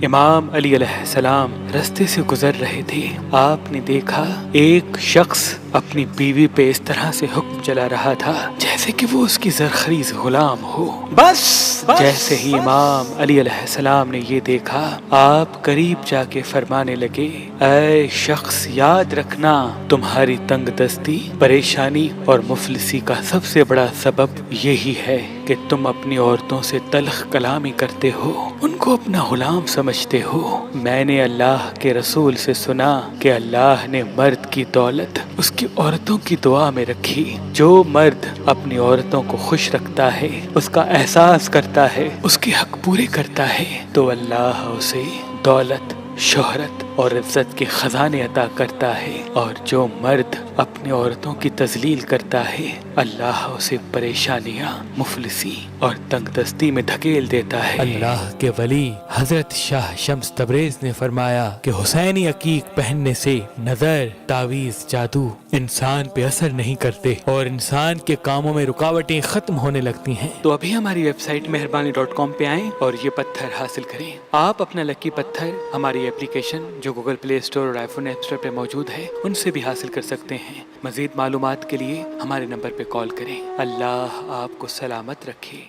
امام علی علیہ السلام رستے سے گزر رہے تھے۔ آپ نے دیکھا ایک شخص اپنی بیوی پہ اس طرح سے حکم چلا رہا تھا جیسے کہ وہ اس کی زرخیز غلام ہو۔ بس جیسے ہی امام علی علیہ السلام نے یہ دیکھا، آپ قریب جا کے فرمانے لگے، اے شخص یاد رکھنا، تمہاری تنگ دستی، پریشانی اور مفلسی کا سب سے بڑا سبب یہی ہے کہ تم اپنی عورتوں سے تلخ کلامی کرتے ہو، ان کو اپنا غلام سمجھتے ہو۔ میں نے اللہ کے رسول سے سنا کہ اللہ نے مرد کی دولت اس کی عورتوں کی دعا میں رکھی۔ جو مرد اپنی عورتوں کو خوش رکھتا ہے، اس کا احساس کرتا ہے، اس کے حق پورے کرتا ہے، تو اللہ اسے دولت، شہرت اور عزت کے خزانے عطا کرتا ہے، اور جو مرد اپنی عورتوں کی تذلیل کرتا ہے، اللہ اسے پریشانیاں، مفلسی اور تنگ دستی میں دھکیل دیتا ہے۔ اللہ کے ولی حضرت شاہ شمس تبریز نے فرمایا کہ حسینی عقیق پہننے سے نظر، تعویذ، جادو انسان پہ اثر نہیں کرتے اور انسان کے کاموں میں رکاوٹیں ختم ہونے لگتی ہیں۔ تو ابھی ہماری ویب سائٹ مہربانی.com پہ آئیں اور یہ پتھر حاصل کریں۔ آپ اپنا لکی پتھر ہماری اپلیکیشن جو گوگل پلے اسٹور اور آئی فون ایپ اسٹور پہ موجود ہے ان سے بھی حاصل کر سکتے ہیں۔ مزید معلومات کے لیے ہمارے نمبر پہ کال کریں۔ اللہ آپ کو سلامت رکھے۔